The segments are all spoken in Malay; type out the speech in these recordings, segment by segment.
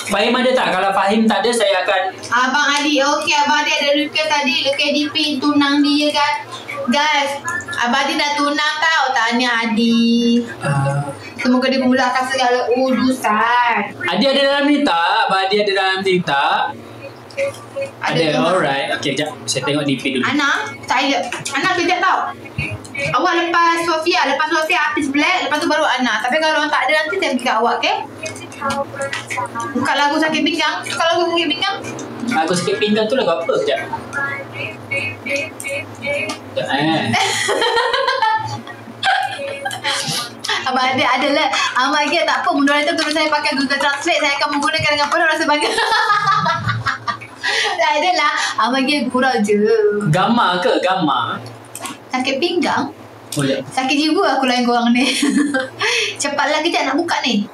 Fahim ada tak? Kalau Fahim tak ada, saya akan... Abang Adi, okey, Abang Adi ada request tadi, request DP tunang dia kan. Guys, Abang Adi dah tunang tau. Tahniah Adi. Semoga dia memudahkan segala urusan. Adi ada dalam ni tak? Abang Adi ada dalam ni tak? Ada, alright. Okay, sekejap. Saya tengok DP dulu. Ana, Ana kejap tau. Awak lepas Sofia habis Black, lepas tu baru Ana. Tapi kalau orang tak ada nanti saya pergi awak, okay? Buka lagu sakit pinggang. Suka lagu sakit pinggang? Lagu sakit pinggang tu lagu apa? Sekejap. Abang ada lah. Abang Adi tak apa. Moderator terus saya pakai Google Translate. Saya akan menggunakan dengan penuh rasa bangga. Tak ada lah. Abang Adi kurang je. Gamma ke? Gamma? Sakit pinggang? Oh, ya. Sakit jiwa aku lain korang ni. Cepatlah kejap nak buka ni.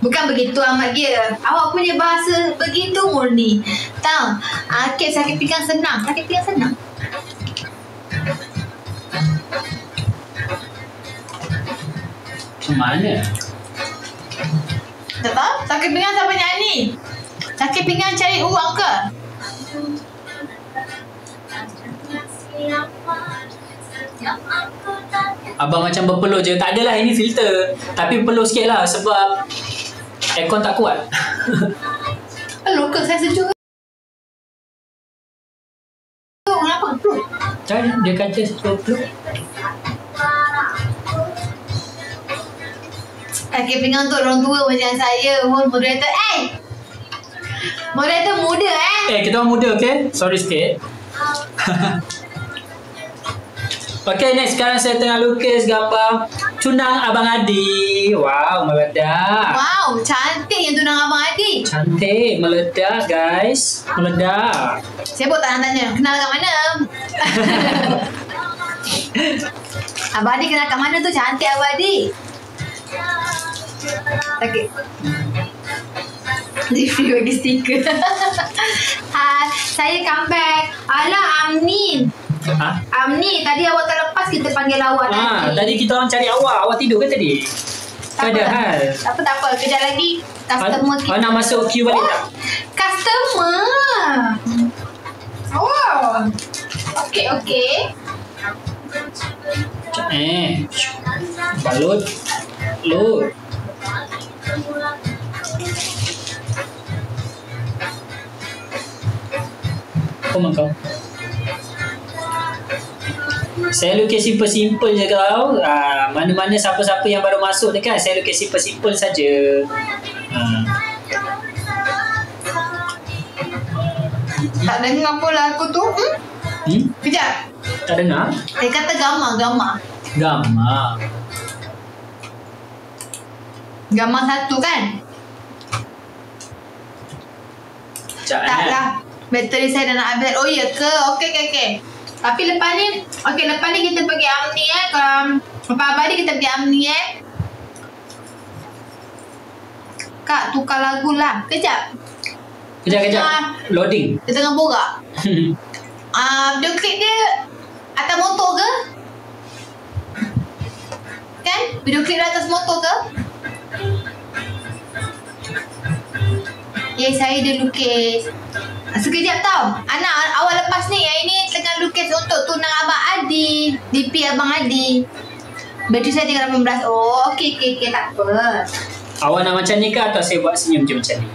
Bukan begitu amat dia. Awak punya bahasa begitu murni. Tahu? Akib sakit pinggang senang. Sakit pinggang senang. Macam mana? Tak tahu? Sakit pinggang siapa nyanyi? Sakit pinggang cari uang ke? Abang macam berpeluh je. Tak adalah, ini filter. Tapi peluh sikit lah sebab aircon tak kuat. Peluh ke? Saya sejuk. Kenapa? Peluh? Dia kata peluh. Sakit pinggang untuk orang tua macam saya. Moderator. Moderator muda kita orang muda, okay? Sorry sikit. Okay, next. Sekarang saya tengah lukis gambar tunang Abang Adi. Wow, meledak. Wow, cantik yang tunang Abang Adi. Cantik, meledak guys. Meledak. Sibuk tak nak tanya? Kenal kat mana? Abang Adi kenal kat mana tu? Cantik Abang Adi. Sakit. Review bagi stiker. Saya comeback. Alah, Amin. Amni, tadi awak terlepas kita panggil awak tadi kita orang cari awak. Awak tidur ke tadi? Tak ada hal. Tak apa. Kejap lagi customer kita. Nak masuk queue balik tak? Customer. Oh. Okey. Balut. Apa kau? Saya lukis simple-simple je kau. Mana-mana siapa-siapa yang baru masuk dekat, saya lukis simple-simple saja. Tak dengar apa lagu tu? Kejap. Tak dengar? Dia kata gamma. Gamma satu kan? Taklah. Bateri saya dah nak habis. Oh ya ke? Okey. Tapi lepas ni kita pergi Amni Lepas Abadi kita pergi Amni Kak, tukar lagu lah. Kejap. Loading. Dia tengah borak. Video klip dia atas motor ke? Kan? Video klip dia atas motor ke? Saya dia lukis. Sekejap tau. Anak, awal lepas ni yang ini tengah lukis untuk tunang Abang Adi. DP Abang Adi. Bateri saya tinggal 18. Oh, okey, tak apa. Awak nak macam ni ke atau saya buat senyum je macam ni?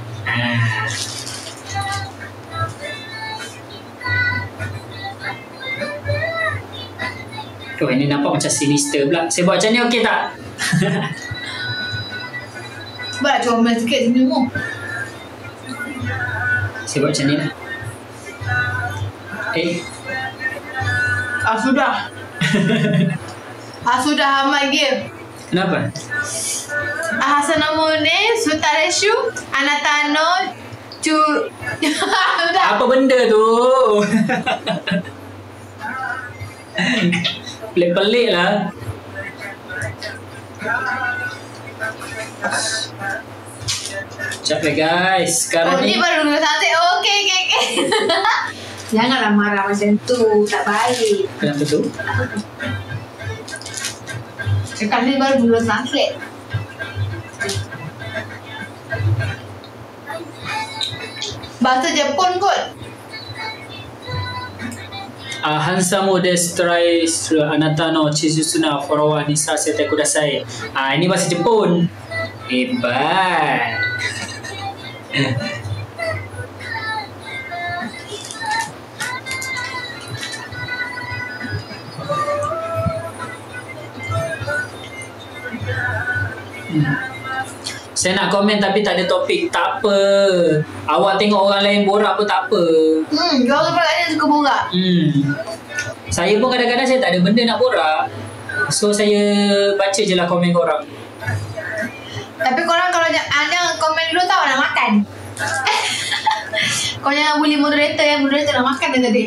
Ini nampak macam sinister pula. Saya buat macam ni okey tak? Buat comel sikit senyum. Saya buat macam ni lah. Sudah. Sudah amat dia. Kenapa? Hasanamune, Sutareshu, Anatano, Apa benda tu? Pelik-pelik lah. Sekejap guys. Sekarang ni baru dulu cantik. Okey. Janganlah marah macam tu. Tak baik. Kenapa tu? Cakap ni baru dulu translate. Bahasa Jepun kot. ハンサムですトライするあなたの地図なフォロワーにさせてください。Ini bahasa Jepun. Hebat. Saya nak komen tapi tak ada topik. Tak apa. Awak tengok orang lain borak pun tak apa. Orang lain suka borak. Saya pun kadang-kadang saya tak ada benda nak borak. So saya baca je lah komen korang. Tapi korang kalau ada komen dulu tau nak makan. Kau jangan bully moderator yang moderator nak makan dia tadi.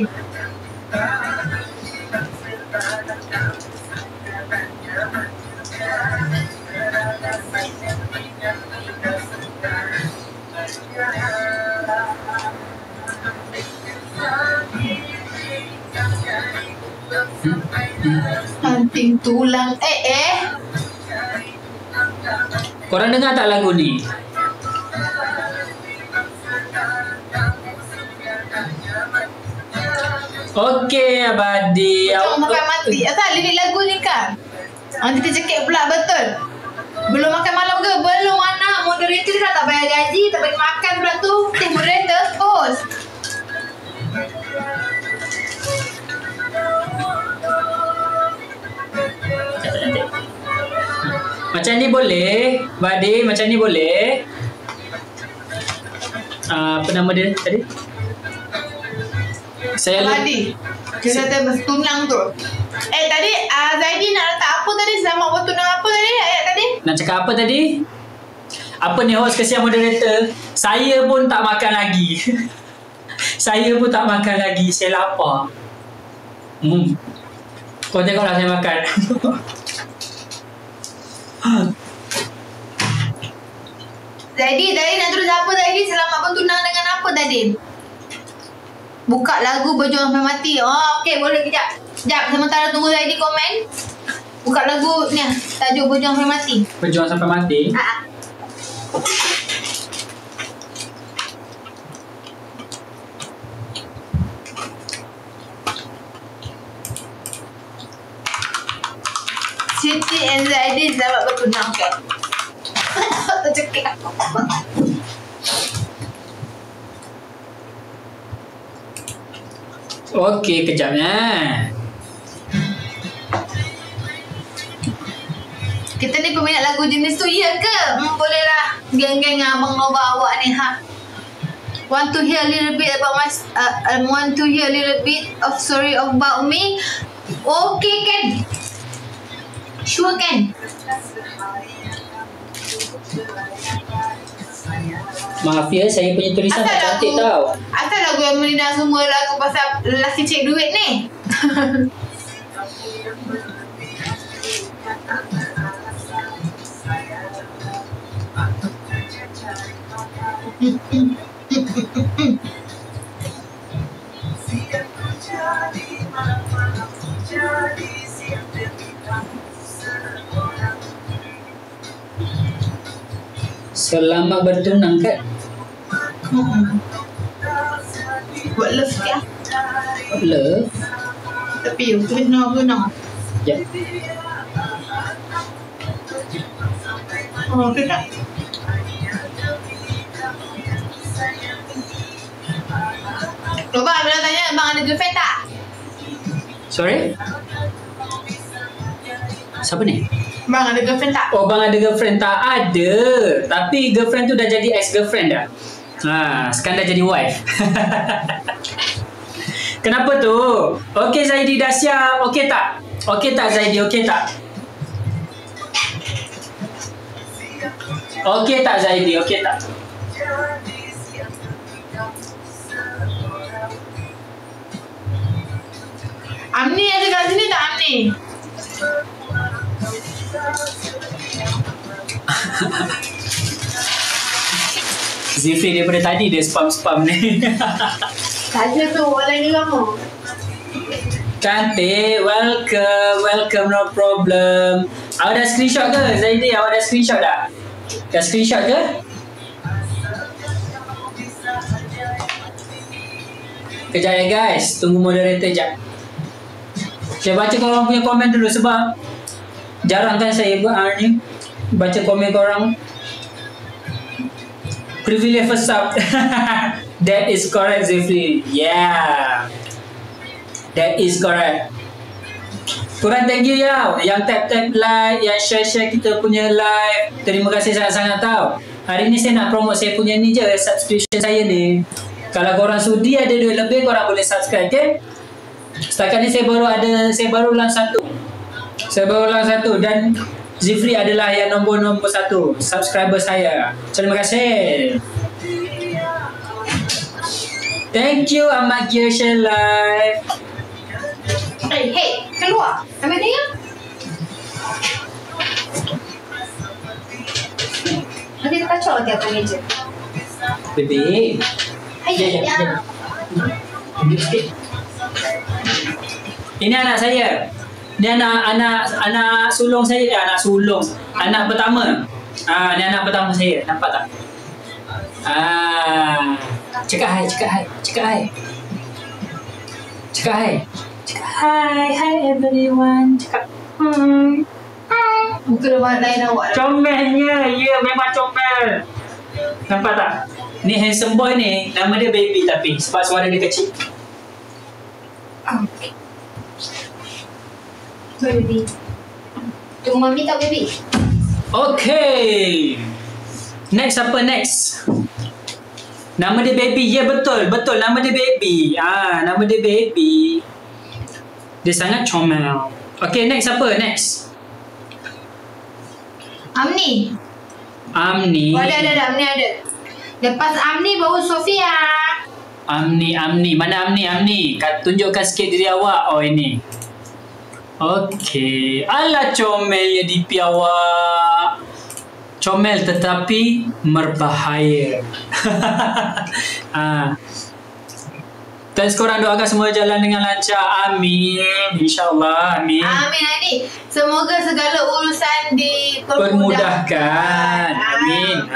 Anting tulang Korang dengar tak lagu ni? Okey Abadi. Macam makan mati. Asal lirik lagu ni kan? Nanti tercekik pula betul. Belum makan malam ke? Belum anak. Moderator dah tak bayar gaji. Tak bagi makan pula tu. Moderator post. Macam ni boleh Badi, macam ni boleh. Apa nama dia tadi? Saya Badi. Dia kata bertunang tu. Tadi Zaidi nak letak apa tadi? Selamat bertunang apa tadi? Ayat tadi? Nak cakap apa tadi? Apa ni host kesian moderator? Saya pun tak makan lagi. Saya pun tak makan lagi. Saya lapar. Kau tengoklah saya makan. Zaidi nak terus apa Zaidi? Selamat bertunang dengan apa tadi? Buka lagu Berjuang Sampai Mati. Okey, boleh kejap. Sementara tunggu Zaidi komen. Buka lagu ni, tajuk Berjuang Sampai Mati. Berjuang Sampai Mati? Siti and Zaidi selamat bertunang kan? Tercekik aku. Okey, kejapnya. Kita ni peminat lagu jenis tu, ya ke? Bolehlah geng-geng abang Nova awak ni Want to hear a little bit about want to hear a little bit of story about me? Okay kan? Sure kan? Maaf ya, saya punya tulisan tak cantik tau. Asal lagu yang Melina semua lagu pasal lelaki cek duit ni? Selamat bertunang kan? Buat love sikit lah. Love? Tapi you tulis nama bertunang. Ya. Okay tak? Coba Abang tanya, abang ada girlfriend tak? Sorry? Siapa ni? Bang ada girlfriend tak? Oh, bang ada girlfriend tak? Ada. Tapi girlfriend tu dah jadi ex-girlfriend dah. Sekarang dah jadi wife. Kenapa tu? Okey Zaidi dah siap. Okey tak? Okey tak Zaidi? Okey tak? Okey tak Zaidi? Okey tak? Amni ada kat sini tak Amni? Zifri daripada tadi dia spam-spam ni. Saja tu orang lagi lama. Cantik, welcome, no problem. Awak dah screenshot ke? Zaidi, awak dah screenshot dah? Dah screenshot ke? Kejap ya guys, tunggu moderator jap. Saya baca korang punya komen dulu sebab jarang kan saya ni baca komen korang. Privilege first up. That is correct, Zifli. Yeah, that is correct. Korang thank you ya, yang tap like, yang share kita punya live. Terima kasih sangat-sangat tau. Hari ni saya nak promote saya punya ni je, subscription saya ni. Kalau korang sudi ada duit lebih, korang boleh subscribe, okay? Setakat ni saya baru ulang satu. Dan Zifri adalah yang nombor 1 subscriber saya. Terima kasih. Thank you Ahmad Gio share live. Hey, keluar. Ambil dia. Nanti kacau nanti atas meja. Baby. Ya. Ini anak saya. Ini anak sulung saya. Anak pertama. Ni anak pertama saya. Nampak tak? Cakap hai. Hi everyone. Cakap hi. Muka rumah lain awak. Comelnya. Ya, memang comel. Nampak tak? Ni handsome boy ni, nama dia Baby tapi sebab suara dia kecil. Okay. Baby. Tunggu mami tak baby? Okay. Next apa next? Nama dia Baby. Ya betul nama dia Baby. Nama dia Baby. Dia sangat comel. Okay, next apa? Next. Amni. Oh, ada Amni ada. Lepas Amni baru Sofia. Amni. Mana Amni? Tunjukkan sikit diri awak. Oh, ini. Okey. Alah comelnya DP awak. Comel tetapi berbahaya. Thanks korang doakan semua jalan dengan lancar. Amin. InsyaAllah. Amin. Amin Adi. Semoga segala urusan dipermudahkan. Amin.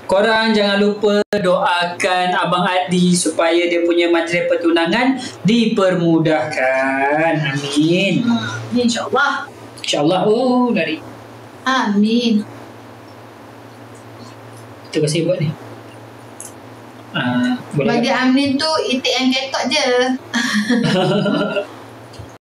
Korang jangan lupa doakan Abang Adi supaya dia punya majlis pertunangan dipermudahkan. Amin. InsyaAllah. InsyaAllah. Oh, dari. Amin. Kita kasih buat ni. Boleh bagi Amin tu itik yang ketok je.